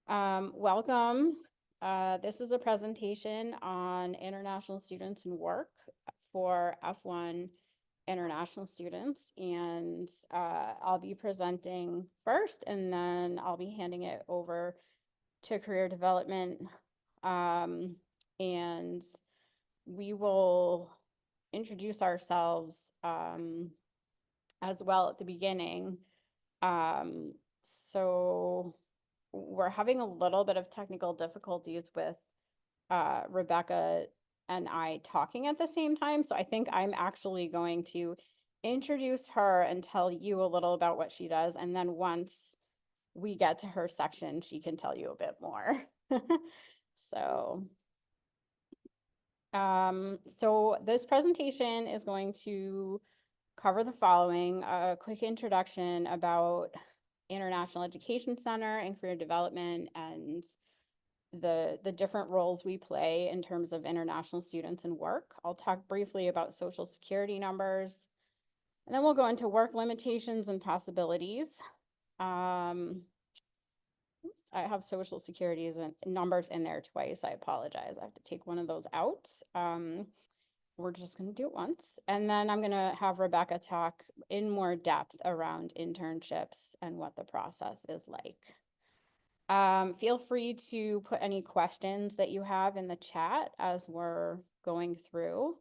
Welcome. This is a presentation on international students and work for F-1 international students, and I'll be presenting first, and then I'll be handing it over to career development, and we will introduce ourselves as well at the beginning. So we're having a little bit of technical difficulties with Rebecca and I talking at the same time. So I think I'm actually going to introduce her and tell you a little about what she does. And then once we get to her section, she can tell you a bit more. So, so this presentation is going to cover the following: a quick introduction about International Education Center and career development and the different roles we play in terms of international students and work. I'll talk briefly about Social Security numbers, and then we'll go into work limitations and possibilities. I have Social Security's and numbers in there twice. I apologize. I have to take one of those out. We're just going to do it once. And then I'm going to have Rebecca talk in more depth around internships and what the process is like. Feel free to put any questions that you have in the chat as we're going through.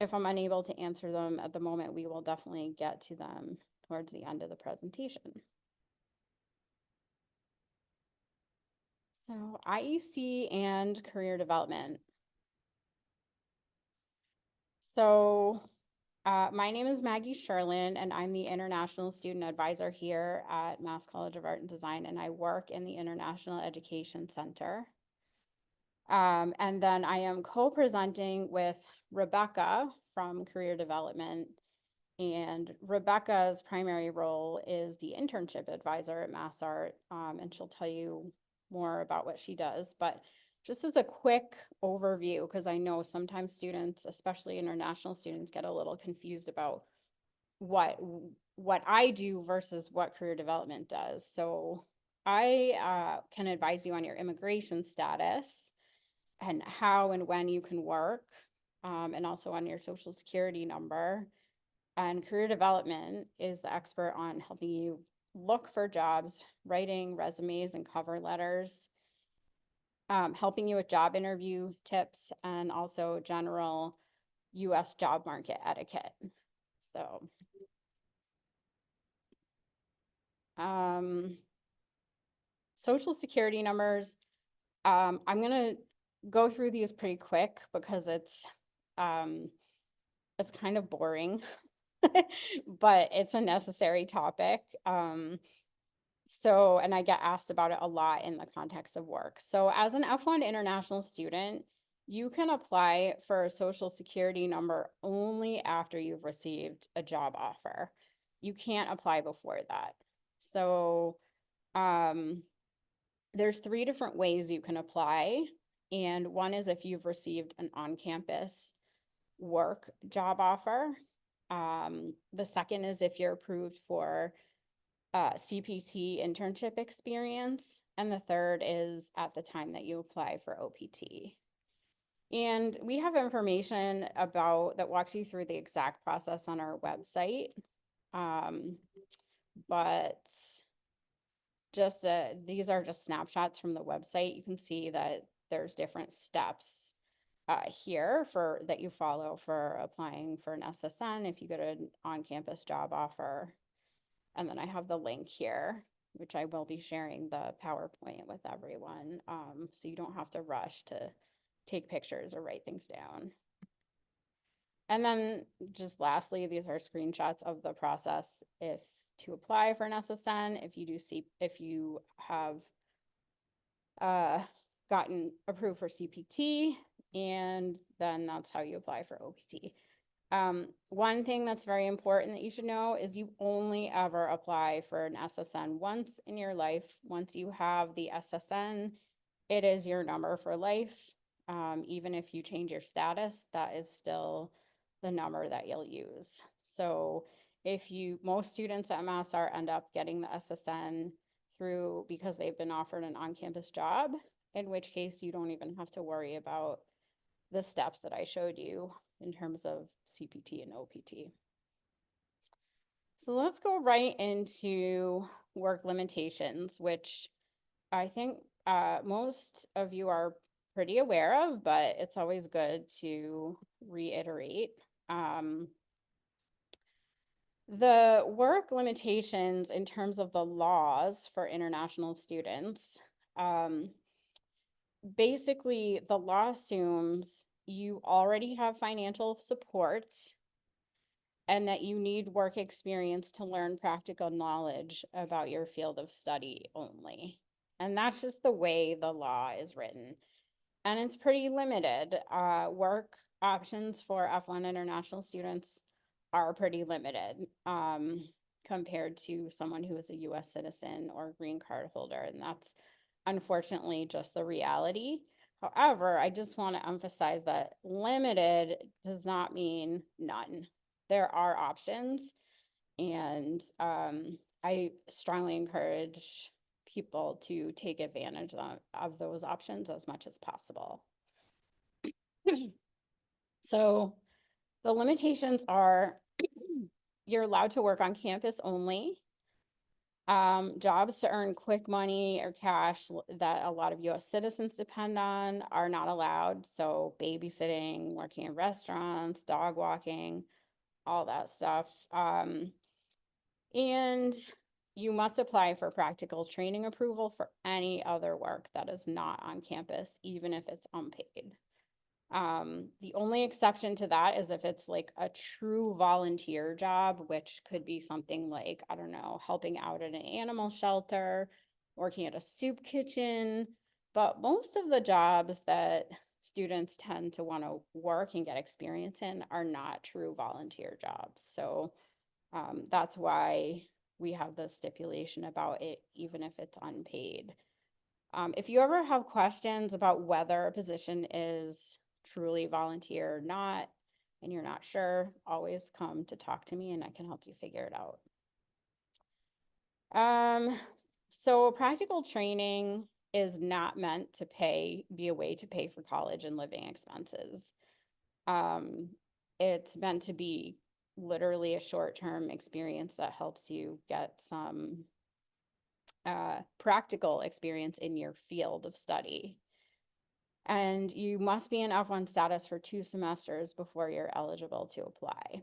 If I'm unable to answer them at the moment, we will definitely get to them towards the end of the presentation. So IEC and career development. So my name is Maggie Sherlin, and I'm the International Student Advisor here at Mass College of Art and Design, and I work in the International Education Center. And then I am co-presenting with Rebecca from Career Development, and Rebecca's primary role is the Internship Advisor at Mass Art, and she'll tell you more about what she does. But just as a quick overview, because I know sometimes students, especially international students, get a little confused about what I do versus what career development does. So I can advise you on your immigration status and how and when you can work, and also on your Social Security number. And career development is the expert on helping you look for jobs, writing resumes and cover letters, helping you with job interview tips, and also general US job market etiquette. So, Social Security numbers, I'm gonna go through these pretty quick because it's kind of boring, but it's a necessary topic. So, and I get asked about it a lot in the context of work. So as an F-1 international student, you can apply for a Social Security number only after you've received a job offer. You can't apply before that. So there's 3 different ways you can apply. And one is if you've received an on-campus work job offer. The second is if you're approved for CPT internship experience. And the third is at the time that you apply for OPT. And we have information about that walks you through the exact process on our website. But just these are just snapshots from the website. You can see that there's different steps here for that you follow for applying for an SSN if you get an on-campus job offer. And then I have the link here, which I will be sharing the PowerPoint with everyone, so you don't have to rush to take pictures or write things down. And then just lastly, these are screenshots of the process if to apply for an SSN, if you have gotten approved for CPT, and then that's how you apply for OPT. One thing that's very important that you should know is you only ever apply for an SSN once in your life. Once you have the SSN, it is your number for life. Even if you change your status, that is still the number that you'll use. So most students at MassArt end up getting the SSN through because they've been offered an on-campus job, in which case you don't even have to worry about the steps that I showed you in terms of CPT and OPT. So let's go right into work limitations, which I think most of you are pretty aware of, but it's always good to reiterate. The work limitations in terms of the laws for international students, basically the law assumes you already have financial support and that you need work experience to learn practical knowledge about your field of study only. And that's just the way the law is written. And it's pretty limited. Work options for F-1 international students are pretty limited compared to someone who is a US citizen or green card holder. And that's unfortunately just the reality. However, I just want to emphasize that limited does not mean none. There are options, and I strongly encourage people to take advantage of those options as much as possible. So the limitations are you're allowed to work on campus only. Jobs to earn quick money or cash that a lot of US citizens depend on are not allowed. So babysitting, working in restaurants, dog walking, all that stuff. And you must apply for practical training approval for any other work that is not on campus, even if it's unpaid. The only exception to that is if it's like a true volunteer job, which could be something like, I don't know, helping out at an animal shelter, working at a soup kitchen. But most of the jobs that students tend to want to work and get experience in are not true volunteer jobs. So that's why we have the stipulation about it, even if it's unpaid. If you ever have questions about whether a position is truly volunteer or not, and you're not sure, always come to talk to me and I can help you figure it out. So practical training is not meant to be a way to pay for college and living expenses. It's meant to be literally a short-term experience that helps you get some practical experience in your field of study. And you must be in F-1 status for 2 semesters before you're eligible to apply.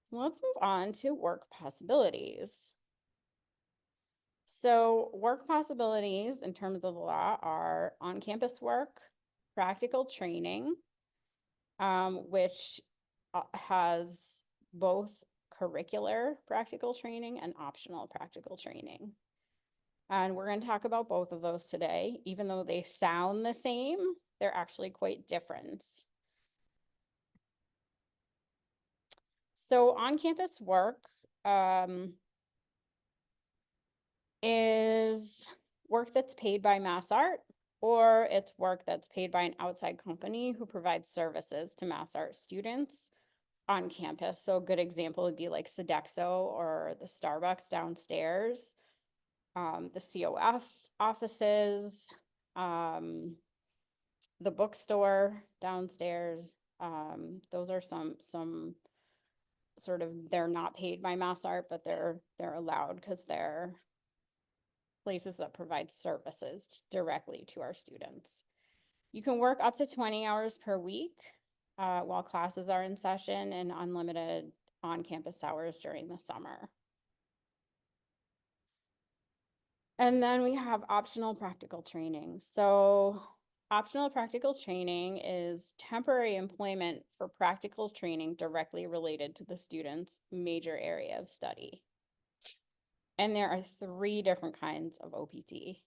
So let's move on to work possibilities. So work possibilities in terms of the law are on-campus work, practical training, which has both curricular practical training and optional practical training. And we're going to talk about both of those today. Even though they sound the same, they're actually quite different. So on-campus work is work that's paid by MassArt, or it's work that's paid by an outside company who provides services to MassArt students on campus. So a good example would be like Sodexo or the Starbucks downstairs, the COF offices, the bookstore downstairs. Those are some sort of, they're not paid by MassArt, but they're allowed because they're places that provide services directly to our students. You can work up to 20 hours per week while classes are in session, and unlimited on-campus hours during the summer. And then we have optional practical training. So optional practical training is temporary employment for practical training directly related to the student's major area of study. And there are 3 different kinds of OPT.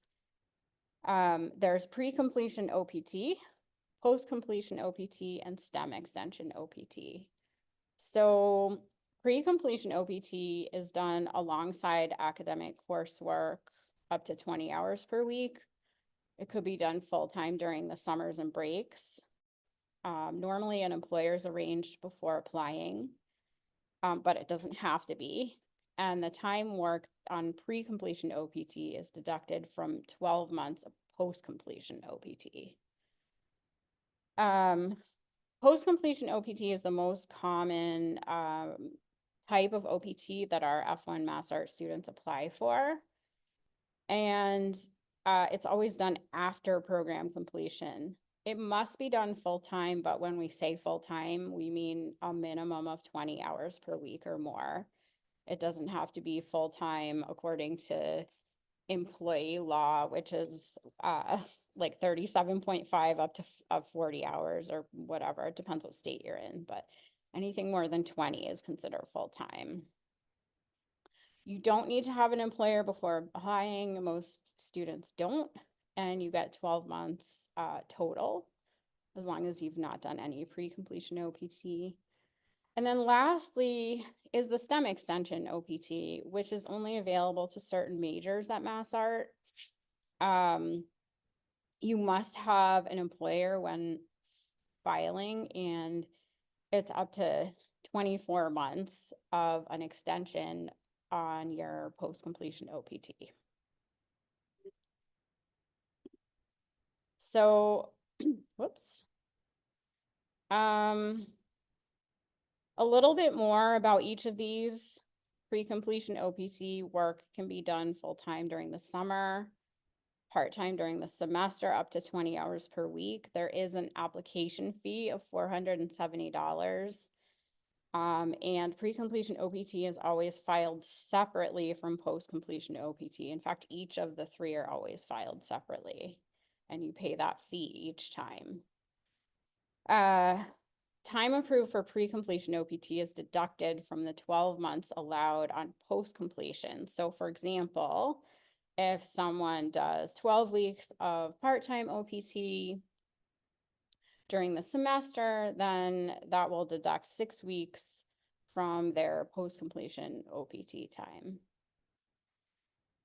There's pre-completion OPT, post-completion OPT, and STEM extension OPT. So pre-completion OPT is done alongside academic coursework up to 20 hours per week. It could be done full-time during the summers and breaks. Normally an employer is arranged before applying. but it doesn't have to be. And the time worked on pre-completion OPT is deducted from 12 months of post-completion OPT. Post-completion OPT is the most common type of OPT that our F-1 Mass Art students apply for. And it's always done after program completion. It must be done full-time, but when we say full-time, we mean a minimum of 20 hours per week or more. It doesn't have to be full-time according to employee law, which is like 37.5 up to 40 hours or whatever. It depends what state you're in, but anything more than 20 is considered full-time. You don't need to have an employer before applying. Most students don't, and you get 12 months total, as long as you've not done any pre-completion OPT. And then lastly is the STEM extension OPT, which is only available to certain majors at Mass Art. You must have an employer when filing, and it's up to 24 months of an extension on your post-completion OPT. So, whoops. A little bit more about each of these. Pre-completion OPT work can be done full-time during the summer, part-time during the semester, up to 20 hours per week. There is an application fee of $470. And pre-completion OPT is always filed separately from post-completion OPT. In fact, each of the three are always filed separately, and you pay that fee each time. Time approved for pre-completion OPT is deducted from the 12 months allowed on post-completion. So for example, if someone does 12 weeks of part-time OPT during the semester, then that will deduct 6 weeks from their post-completion OPT time.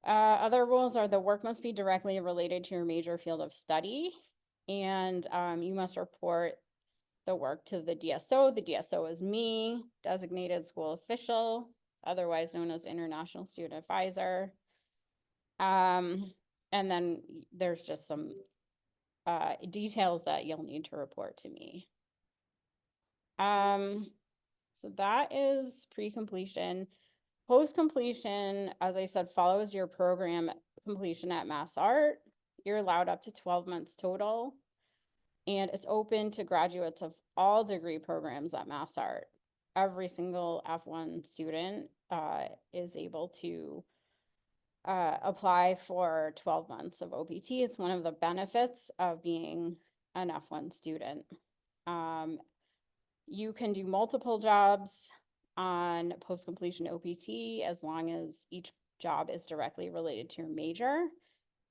Other rules are the work must be directly related to your major field of study, and you must report the work to the DSO. The DSO is me, designated school official, otherwise known as International Student Advisor. And then there's just some details that you'll need to report to me. So that is pre-completion. Post-completion, as I said, follows your program completion at Mass Art. You're allowed up to 12 months total, and it's open to graduates of all degree programs at Mass Art. Every single F-1 student is able to apply for 12 months of OPT. It's one of the benefits of being an F-1 student. You can do multiple jobs on post-completion OPT as long as each job is directly related to your major.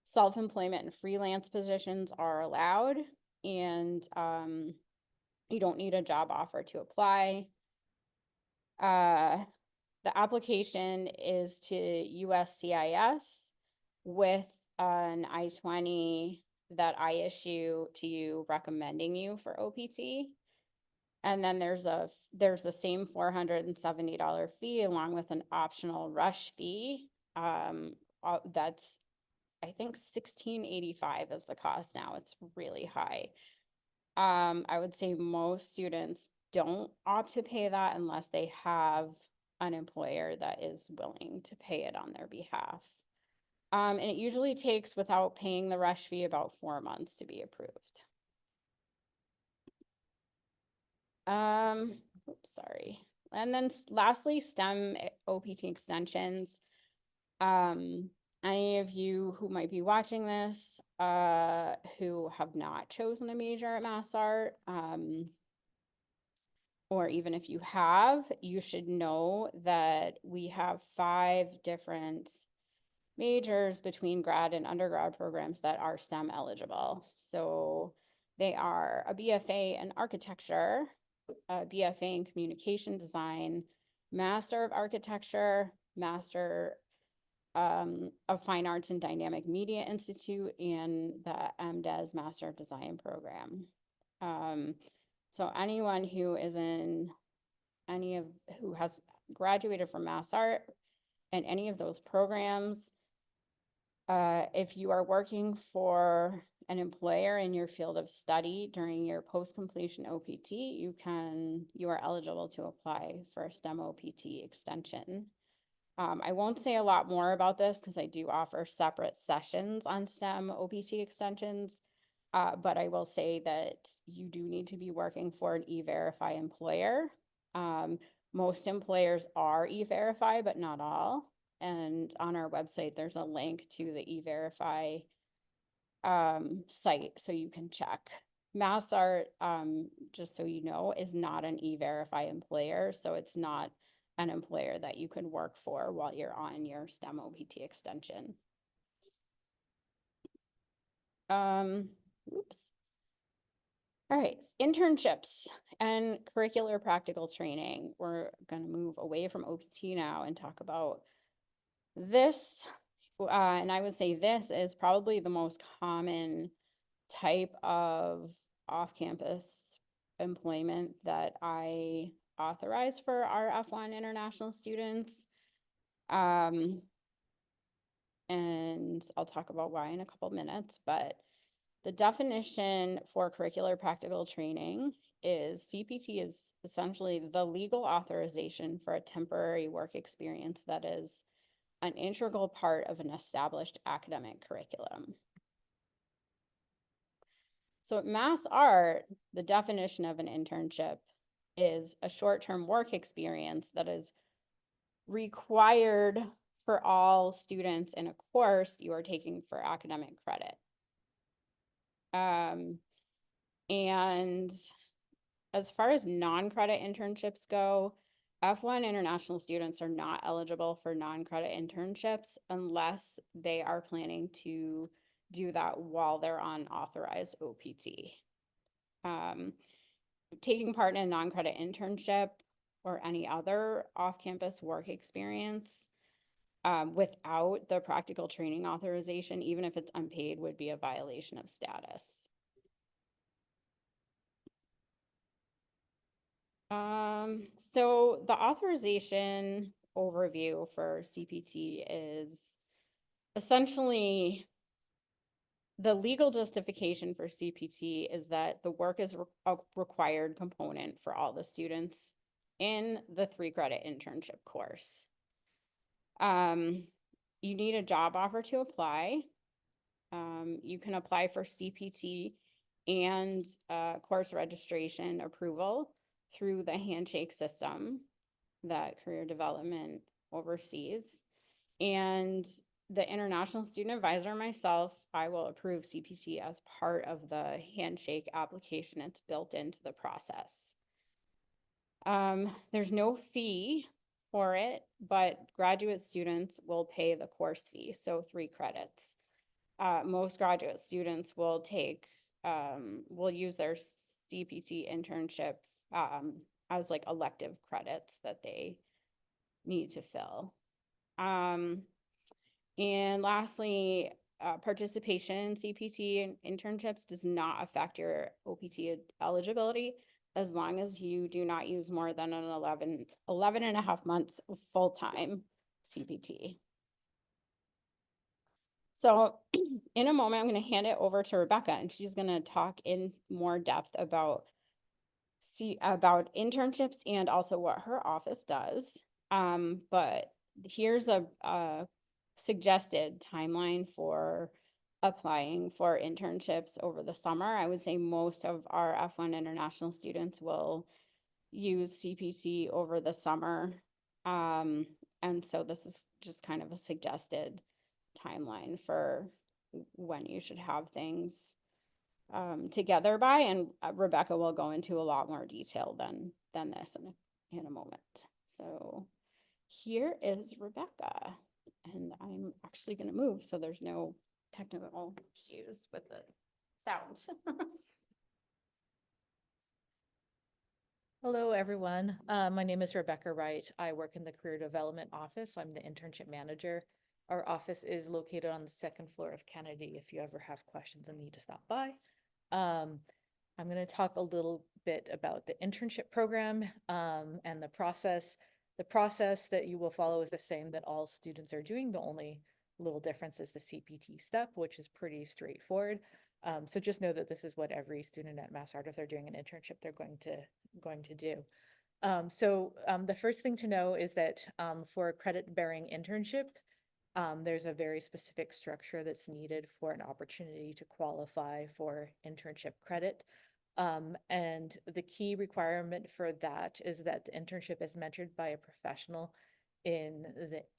Self-employment and freelance positions are allowed, and you don't need a job offer to apply. The application is to USCIS with an I-20 that I issue to you recommending you for OPT. And then there's the same $470 fee along with an optional rush fee. That's, I think, $16.85 is the cost now. It's really high. I would say most students don't opt to pay that unless they have an employer that is willing to pay it on their behalf. And it usually takes, without paying the rush fee, about 4 months to be approved. Oops, sorry. And then lastly, STEM OPT extensions. Any of you who might be watching this, who have not chosen a major at Mass Art, or even if you have, you should know that we have 5 different majors between grad and undergrad programs that are STEM eligible. So they are a BFA in architecture, a BFA in communication design, Master of Architecture, Master of Fine Arts and Dynamic Media Institute, and the MDes Master of Design program. So anyone who is in who has graduated from Mass Art and any of those programs, if you are working for an employer in your field of study during your post-completion OPT, you are eligible to apply for a STEM OPT extension. I won't say a lot more about this because I do offer separate sessions on STEM OPT extensions, but I will say that you do need to be working for an E-Verify employer. Most employers are E-Verify, but not all. And on our website, there's a link to the E-Verify site so you can check. MassArt, just so you know, is not an E-Verify employer, so it's not an employer that you can work for while you're on your STEM OPT extension. Oops. All right, internships and curricular practical training. We're going to move away from OPT now and talk about this. And I would say this is probably the most common type of off-campus employment that I authorize for our F-1 international students. And I'll talk about why in a couple minutes, but the definition for curricular practical training is CPT is essentially the legal authorization for a temporary work experience that is an integral part of an established academic curriculum. So at Mass Art, the definition of an internship is a short-term work experience that is required for all students in a course you are taking for academic credit. And as far as non-credit internships go, F-1 international students are not eligible for non-credit internships unless they are planning to do that while they're on authorized OPT. Taking part in a non-credit internship or any other off-campus work experience without the practical training authorization, even if it's unpaid, would be a violation of status. So the authorization overview for CPT is essentially the legal justification for CPT is that the work is a required component for all the students in the 3-credit internship course. You need a job offer to apply. You can apply for CPT and course registration approval through the handshake system that career development oversees. And the international student advisor myself, I will approve CPT as part of the handshake application. It's built into the process. There's no fee for it, but graduate students will pay the course fee, so 3 credits. Most graduate students will take, will use their CPT internships as like elective credits that they need to fill. And lastly, participation in CPT internships does not affect your OPT eligibility as long as you do not use more than an 11 and a half months of full-time CPT. So in a moment, I'm going to hand it over to Rebecca, and she's going to talk in more depth about internships and also what her office does. But here's a suggested timeline for applying for internships over the summer. I would say most of our F-1 international students will use CPT over the summer. And so this is just kind of a suggested timeline for when you should have things together by, and Rebecca will go into a lot more detail than this in a moment. So here is Rebecca, and I'm actually going to move so there's no technical issues with the sound. Hello, everyone. My name is Rebecca Wright. I work in the Career Development Office. I'm the internship manager. Our office is located on the 2nd floor of Kennedy if you ever have questions and need to stop by. I'm going to talk a little bit about the internship program and the process. The process that you will follow is the same that all students are doing. The only little difference is the CPT step, which is pretty straightforward. So just know that this is what every student at MassArt, if they're doing an internship, they're going to do. The first thing to know is that for a credit-bearing internship, there's a very specific structure that's needed for an opportunity to qualify for internship credit. And the key requirement for that is that the internship is mentored by a professional in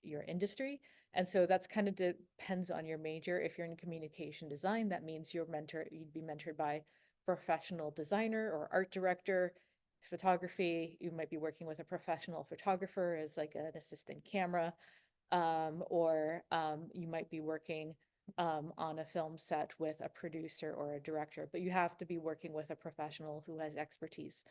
your industry. And so that's kind of depends on your major. If you're in communication design, that means you'd be mentored by professional designer or art director. Photography, you might be working with a professional photographer as like an assistant camera, or you might be working on a film set with a producer or a director, but you have to be working with a professional who has expertise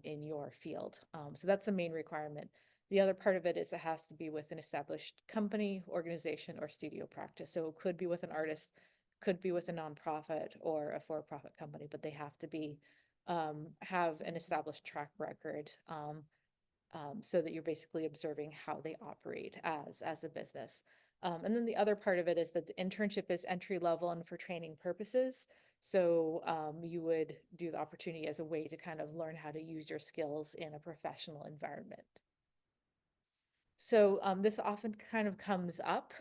in your field. So that's the main requirement. The other part of it is it has to be with an established company, organization, or studio practice. So it could be with an artist, could be with a nonprofit or a for-profit company, but they have to be have an established track record, so that you're basically observing how they operate as a business. And then the other part of it is that the internship is entry level and for training purposes. So you would do the opportunity as a way to kind of learn how to use your skills in a professional environment. So this often kind of comes up.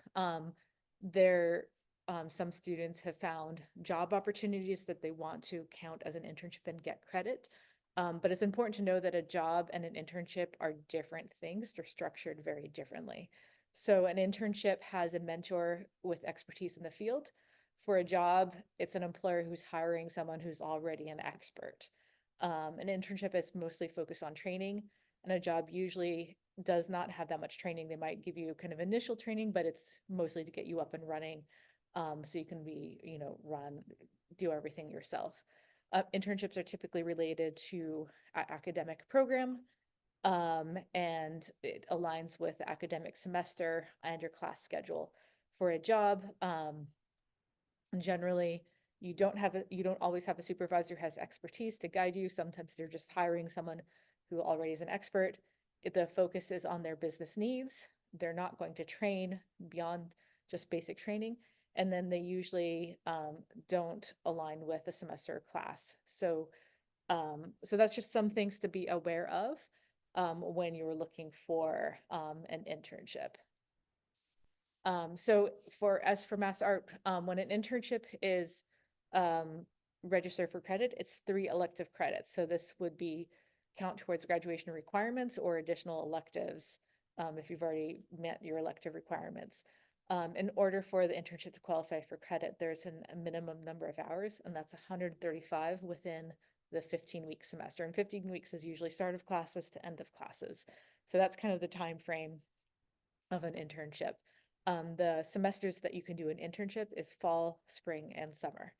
Some students have found job opportunities that they want to count as an internship and get credit. But it's important to know that a job and an internship are different things. They're structured very differently. So an internship has a mentor with expertise in the field. For a job, it's an employer who's hiring someone who's already an expert. An internship is mostly focused on training, and a job usually does not have that much training. They might give you kind of initial training, but it's mostly to get you up and running, so you can do everything yourself. Internships are typically related to an academic program, and it aligns with the academic semester and your class schedule. For a job, generally, you don't always have a supervisor who has expertise to guide you. Sometimes they're just hiring someone who already is an expert. The focus is on their business needs. They're not going to train beyond just basic training. And then they usually don't align with a semester class. So that's just some things to be aware of when you're looking for an internship. As for MassArt, when an internship is registered for credit, it's 3 elective credits. So this would be count towards graduation requirements or additional electives if you've already met your elective requirements. In order for the internship to qualify for credit, there's a minimum number of hours, and that's 135 within the 15-week semester. And 15 weeks is usually start of classes to end of classes. So that's kind of the time frame of an internship. The semesters that you can do an internship is fall, spring, and summer.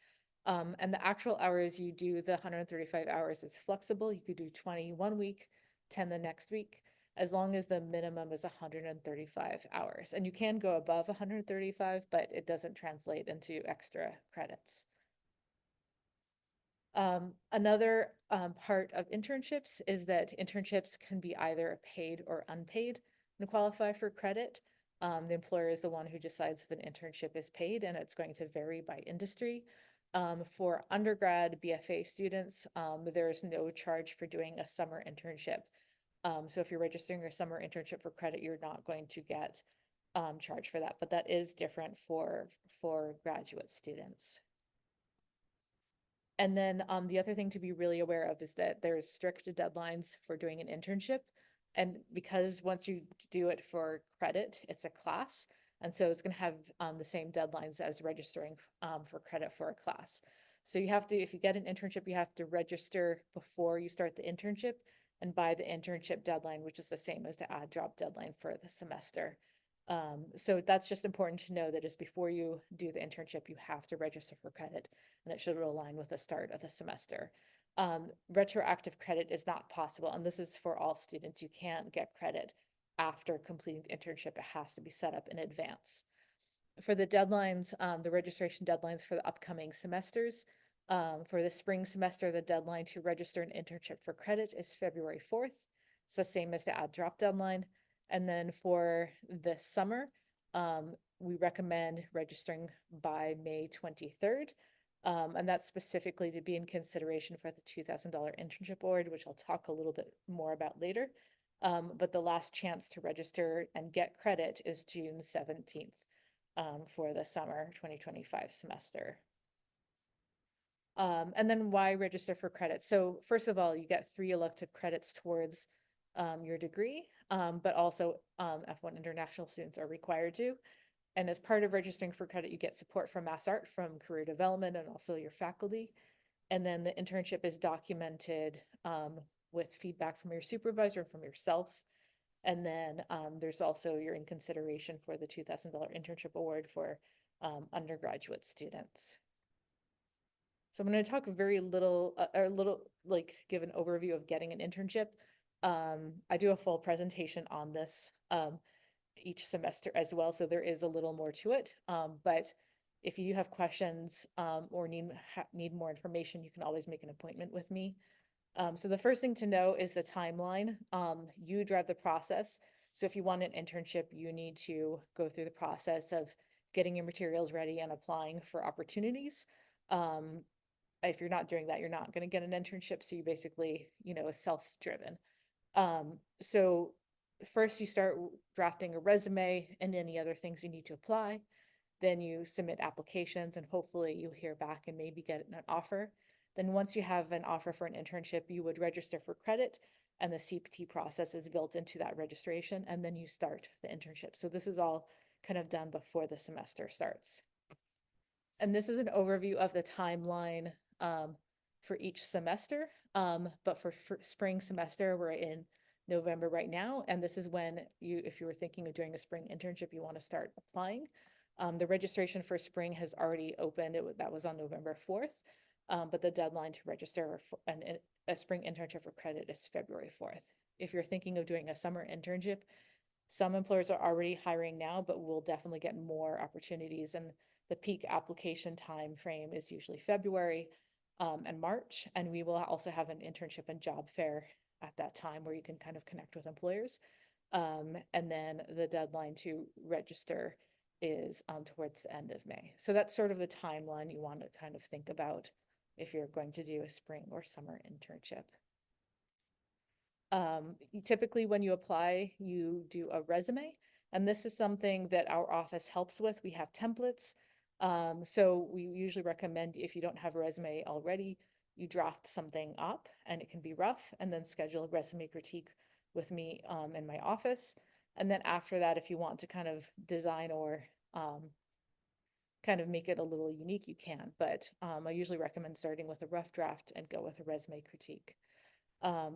And the actual hours you do, the 135 hours, is flexible. You could do 20 one week, 10 the next week, as long as the minimum is 135 hours. And you can go above 135, but it doesn't translate into extra credits. Another part of internships is that internships can be either paid or unpaid and qualify for credit. The employer is the one who decides if an internship is paid, and it's going to vary by industry. For undergrad BFA students, there is no charge for doing a summer internship. So if you're registering your summer internship for credit, you're not going to get charged for that, but that is different for graduate students. And then the other thing to be really aware of is that there's strict deadlines for doing an internship. And because once you do it for credit, it's a class. And so it's going to have the same deadlines as registering for credit for a class. So you have to, if you get an internship, you have to register before you start the internship and by the internship deadline, which is the same as the ad drop deadline for the semester. So that's just important to know that just before you do the internship, you have to register for credit, and it should align with the start of the semester. Retroactive credit is not possible, and this is for all students. You can't get credit after completing the internship. It has to be set up in advance. For the deadlines, the registration deadlines for the upcoming semesters, for the spring semester, the deadline to register an internship for credit is February 4th. It's the same as the add drop deadline. And then for the summer, we recommend registering by May 23rd. And that's specifically to be in consideration for the $2,000 internship award, which I'll talk a little bit more about later. But the last chance to register and get credit is June 17th for the summer 2025 semester. And then why register for credit? So first of all, you get 3 elective credits towards your degree, but also F-1 international students are required to. And as part of registering for credit, you get support from Mass Art, from career development, and also your faculty. And then the internship is documented with feedback from your supervisor, from yourself. And then there's also, you're in consideration for the $2,000 internship award for undergraduate students. So I'm going to talk very little, like give an overview of getting an internship. I do a full presentation on this each semester as well, so there is a little more to it. But if you have questions or need more information, you can always make an appointment with me. So the first thing to know is the timeline. You drive the process. So if you want an internship, you need to go through the process of getting your materials ready and applying for opportunities. If you're not doing that, you're not going to get an internship. So you basically, is self-driven. So first you start drafting a resume and any other things you need to apply. Then you submit applications and hopefully you hear back and maybe get an offer. Then once you have an offer for an internship, you would register for credit and the CPT process is built into that registration, and then you start the internship. So this is all kind of done before the semester starts. And this is an overview of the timeline for each semester. But for spring semester, we're in November right now. And this is when if you were thinking of doing a spring internship, you want to start applying. The registration for spring has already opened. That was on November 4th. But the deadline to register for a spring internship for credit is February 4th. If you're thinking of doing a summer internship, some employers are already hiring now, but we'll definitely get more opportunities. And the peak application time frame is usually February and March. And we will also have an internship and job fair at that time where you can kind of connect with employers. And then the deadline to register is towards the end of May. So that's sort of the timeline you want to kind of think about if you're going to do a spring or summer internship. Typically when you apply, you do a resume, and this is something that our office helps with. We have templates. So we usually recommend, if you don't have a resume already, you draft something up, and it can be rough, and then schedule a resume critique with me in my office. And then after that, if you want to kind of design or kind of make it a little unique, you can. But I usually recommend starting with a rough draft and go with a resume critique.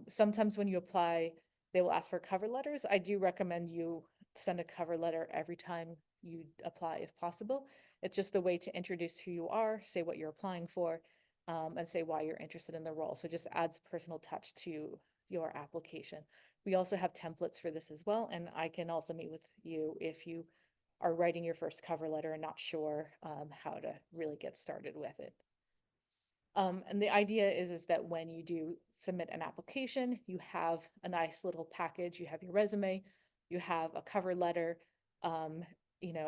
Sometimes when you apply, they will ask for cover letters. I do recommend you send a cover letter every time you apply if possible. It's just a way to introduce who you are, say what you're applying for, and say why you're interested in the role. So it just adds personal touch to your application. We also have templates for this as well, and I can also meet with you if you are writing your first cover letter and not sure how to really get started with it. And the idea is that when you do submit an application, you have a nice little package. You have your resume, you have a cover letter,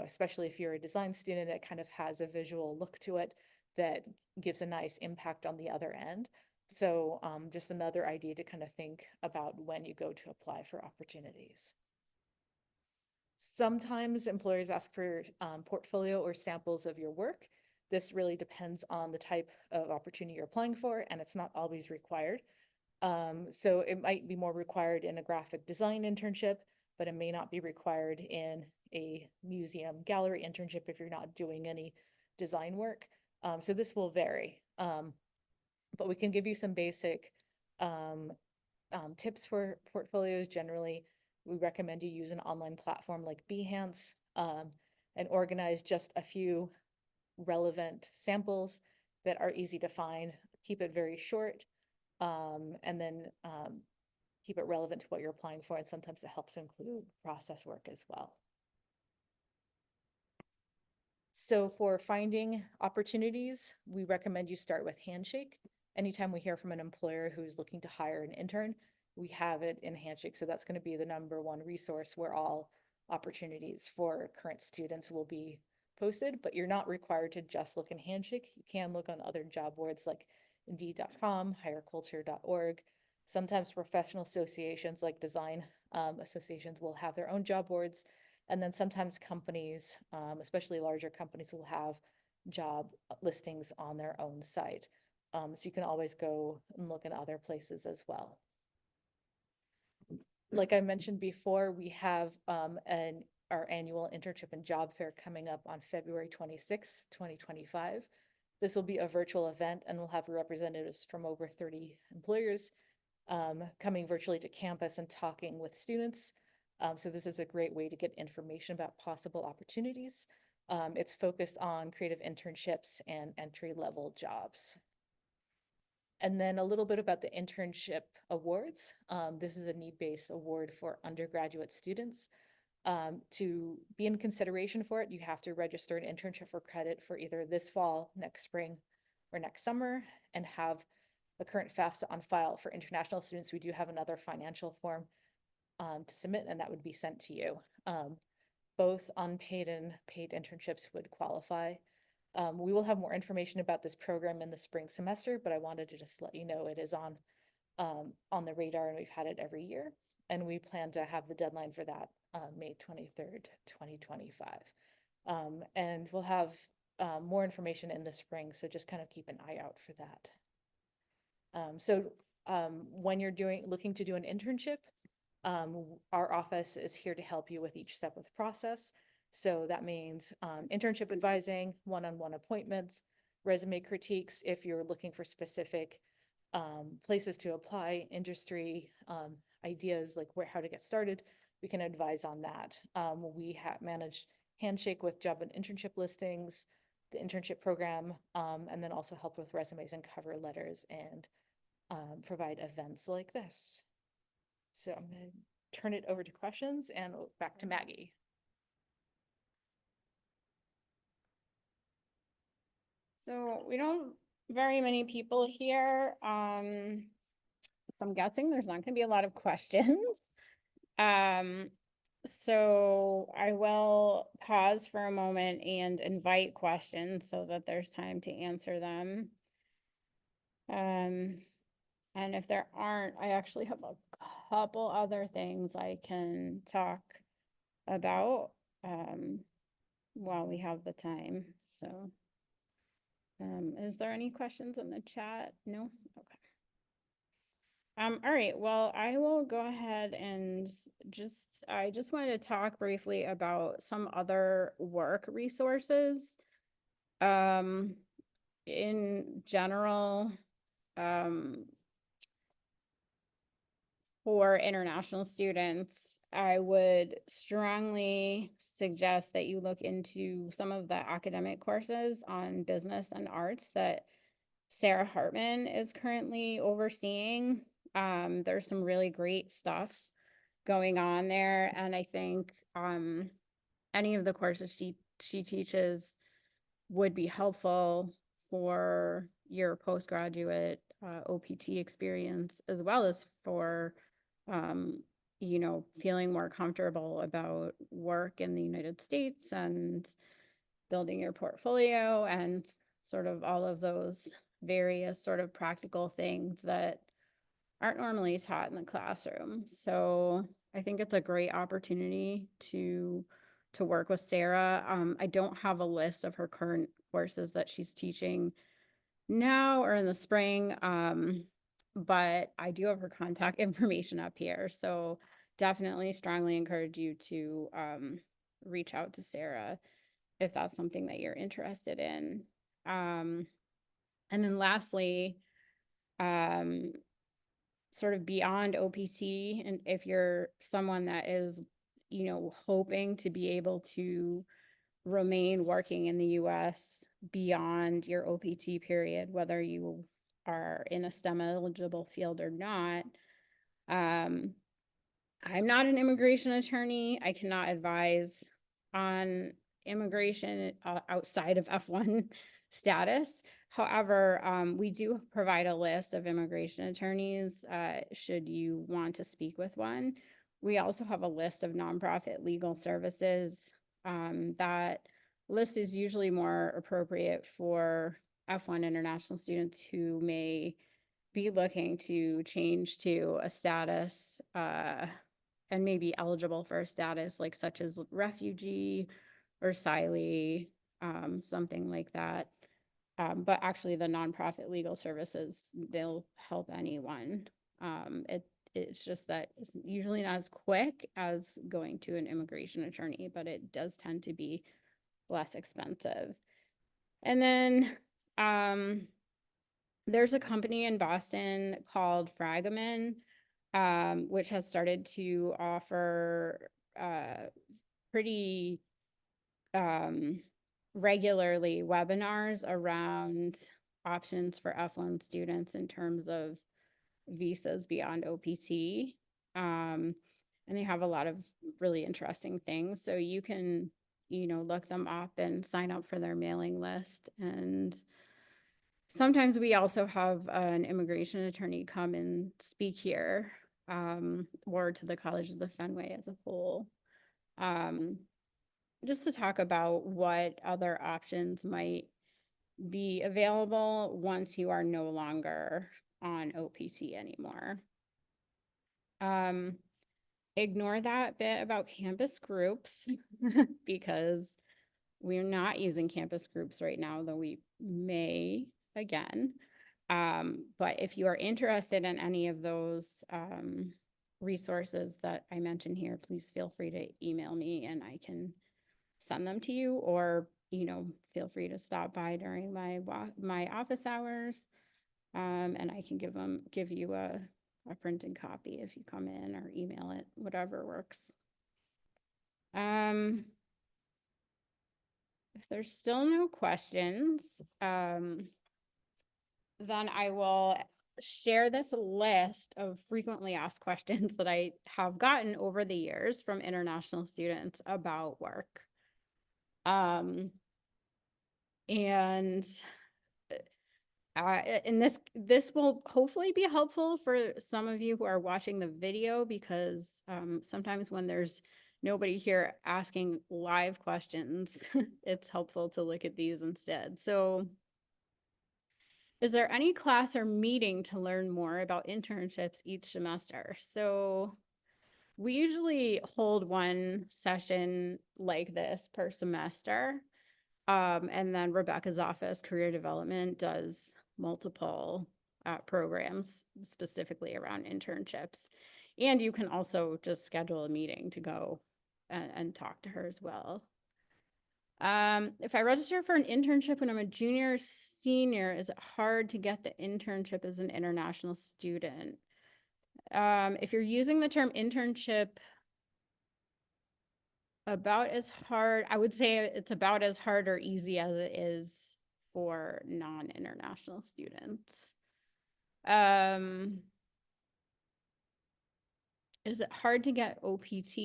especially if you're a design student, it kind of has a visual look to it that gives a nice impact on the other end. So just another idea to kind of think about when you go to apply for opportunities. Sometimes employers ask for portfolio or samples of your work. This really depends on the type of opportunity you're applying for, and it's not always required. So it might be more required in a graphic design internship, but it may not be required in a museum gallery internship if you're not doing any design work. So this will vary. But we can give you some basic tips for portfolios. Generally, we recommend you use an online platform like Behance and organize just a few relevant samples that are easy to find. Keep it very short, and then keep it relevant to what you're applying for. And sometimes it helps include process work as well. So for finding opportunities, we recommend you start with Handshake. Anytime we hear from an employer who's looking to hire an intern, we have it in Handshake. So that's going to be the #1 resource where all opportunities for current students will be posted, but you're not required to just look in Handshake. You can look on other job boards like Indeed.com, hireculture.org. Sometimes professional associations like design associations will have their own job boards. And then sometimes companies, especially larger companies, will have job listings on their own site. So you can always go and look in other places as well. Like I mentioned before, we have our annual internship and job fair coming up on February 26th, 2025. This will be a virtual event and we'll have representatives from over 30 employers coming virtually to campus and talking with students. So this is a great way to get information about possible opportunities. It's focused on creative internships and entry-level jobs. And then a little bit about the Internship Awards. This is a need-based award for undergraduate students. To be in consideration for it, you have to register an internship for credit for either this fall, next spring, or next summer, and have a current FAFSA on file. For international students, we do have another financial form to submit, and that would be sent to you. Both unpaid and paid internships would qualify. We will have more information about this program in the spring semester, but I wanted to just let you know it is on the radar, and we've had it every year. And we plan to have the deadline for that May 23rd, 2025. And we'll have more information in the spring, so just kind of keep an eye out for that. When you're looking to do an internship, our office is here to help you with each step of the process. So that means internship advising, one-on-one appointments, resume critiques if you're looking for specific places to apply, industry ideas like how to get started. We can advise on that. We have managed Handshake with job and internship listings, the internship program, and then also help with resumes and cover letters and provide events like this. So I'm going to turn it over to questions and back to Maggie. So we don't very many people here. So I'm guessing there's not gonna be a lot of questions. So I will pause for a moment and invite questions so that there's time to answer them. And if there aren't, I actually have a couple other things I can talk about while we have the time. So is there any questions in the chat? No? Okay. All right, well, I will go ahead and I just wanted to talk briefly about some other work resources. In general, for international students, I would strongly suggest that you look into some of the academic courses on business and arts that Sarah Hartman is currently overseeing. There's some really great stuff going on there, and I think any of the courses she teaches would be helpful for your postgraduate OPT experience, as well as for you know, feeling more comfortable about work in the United States and building your portfolio and sort of all of those various sort of practical things that aren't normally taught in the classroom. So I think it's a great opportunity to work with Sarah. I don't have a list of her current courses that she's teaching now or in the spring, but I do have her contact information up here. So definitely strongly encourage you to reach out to Sarah if that's something that you're interested in. And then lastly, sort of beyond OPT, and if you're someone that is, you know, hoping to be able to remain working in the US beyond your OPT period, whether you are in a STEM eligible field or not. I'm not an immigration attorney. I cannot advise on immigration outside of F-1 status. However, we do provide a list of immigration attorneys, should you want to speak with one. We also have a list of nonprofit legal services. That list is usually more appropriate for F-1 international students who may be looking to change to a status, and may be eligible for a status like such as refugee or asylee, something like that. But actually the nonprofit legal services, they'll help anyone. It's just that it's usually not as quick as going to an immigration attorney, but it does tend to be less expensive. And then, there's a company in Boston called Fragaman, which has started to offer, pretty, regularly webinars around options for F-1 students in terms of visas beyond OPT. And they have a lot of really interesting things. So you can, look them up and sign up for their mailing list. And sometimes we also have an immigration attorney come and speak here, or to the College of the Fenway as a whole. Just to talk about what other options might be available once you are no longer on OPT anymore. Ignore that bit about campus groups because we're not using campus groups right now, though we may again. But if you are interested in any of those resources that I mentioned here, please feel free to email me and I can send them to you, or feel free to stop by during my office hours, and I can give you a printed copy if you come in, or email it, whatever works. If there's still no questions, then I will share this list of frequently asked questions that I have gotten over the years from international students about work. And this will hopefully be helpful for some of you who are watching the video, because sometimes when there's nobody here asking live questions, it's helpful to look at these instead. So, is there any class or meeting to learn more about internships each semester? So we usually hold one session like this per semester. And then Rebecca's office, Career Development, does multiple programs specifically around internships. And you can also just schedule a meeting to go and talk to her as well. If I register for an internship when I'm a junior or senior, is it hard to get the internship as an international student? If you're using the term internship about as hard, I would say it's about as hard or easy as it is for non-international students. Is it hard to get OPT?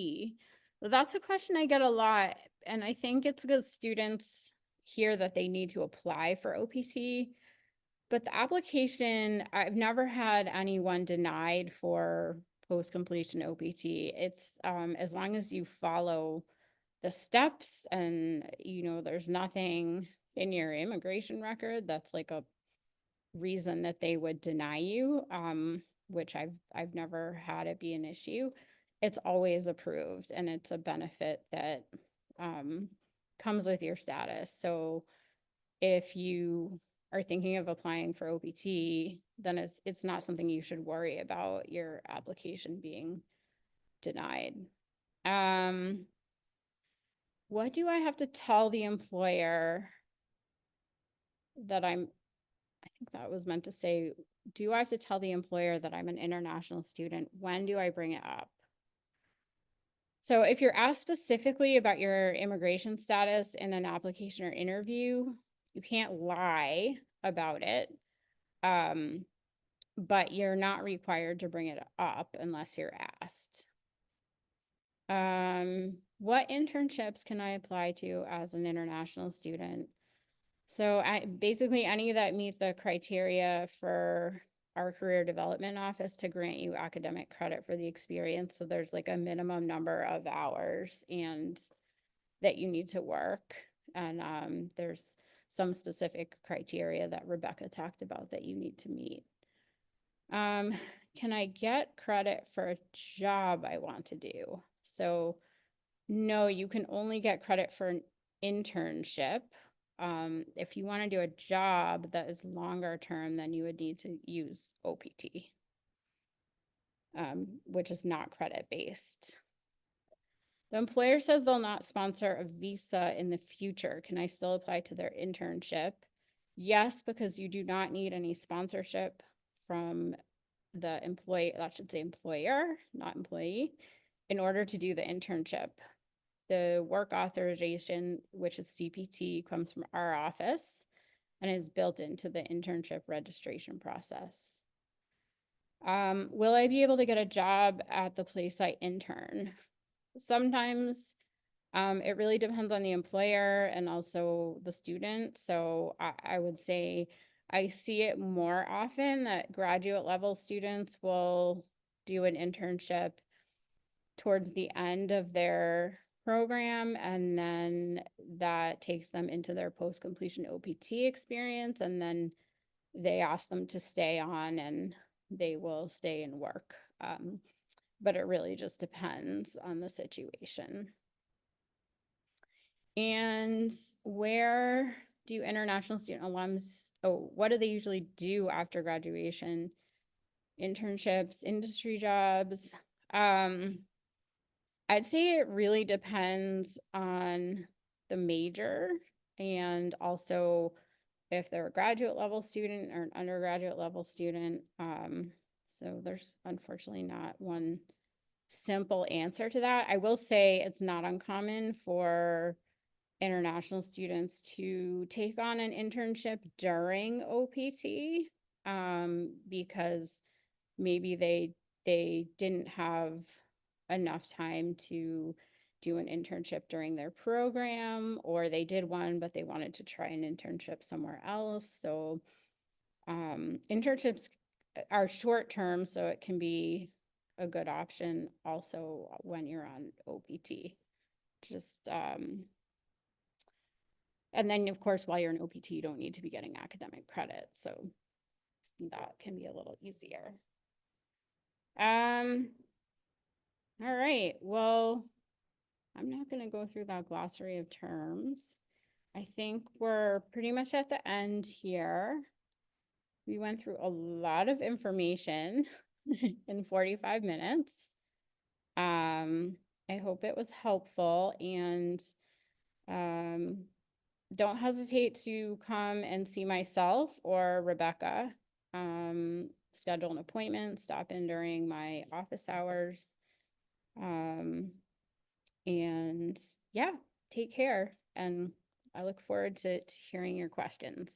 Well, that's a question I get a lot, and I think it's because students hear that they need to apply for OPT, but the application, I've never had anyone denied for post-completion OPT. It's as long as you follow the steps and there's nothing in your immigration record that's like a reason that they would deny you, which I've never had it be an issue. It's always approved, and it's a benefit that comes with your status. So if you are thinking of applying for OPT, then it's not something you should worry about your application being denied. What do I have to tell the employer that I think that was meant to say, do I have to tell the employer that I'm an international student? When do I bring it up? So if you're asked specifically about your immigration status in an application or interview, you can't lie about it. But you're not required to bring it up unless you're asked. What internships can I apply to as an international student? So basically any that meet the criteria for our career development office to grant you academic credit for the experience. So there's like a minimum number of hours and that you need to work. And there's some specific criteria that Rebecca talked about that you need to meet. Can I get credit for a job I want to do? So no, you can only get credit for an internship. If you want to do a job that is longer term, then you would need to use OPT, which is not credit based. The employer says they'll not sponsor a visa in the future. Can I still apply to their internship? Yes, because you do not need any sponsorship from the employee, that should say employer, not employee, in order to do the internship. The work authorization, which is CPT, comes from our office and is built into the internship registration process. Will I be able to get a job at the place I intern? Sometimes it really depends on the employer and also the student. So I would say I see it more often that graduate level students will do an internship towards the end of their program, and then that takes them into their post-completion OPT experience, and then they ask them to stay on and they will stay and work. But it really just depends on the situation. And where do international student alums, what do they usually do after graduation? Internships, industry jobs. I'd say it really depends on the major and also if they're a graduate level student or an undergraduate level student. So there's unfortunately not one simple answer to that. I will say it's not uncommon for international students to take on an internship during OPT, because maybe they didn't have enough time to do an internship during their program, or they did one but they wanted to try an internship somewhere else. So internships are short term, so it can be a good option also when you're on OPT. Just and then of course while you're in OPT you don't need to be getting academic credit, so that can be a little easier. All right, well, I'm not going to go through that glossary of terms. I think we're pretty much at the end here. We went through a lot of information in 45 minutes. I hope it was helpful, and don't hesitate to come and see myself or Rebecca. Schedule an appointment, stop in during my office hours. And yeah, take care. And I look forward to hearing your questions.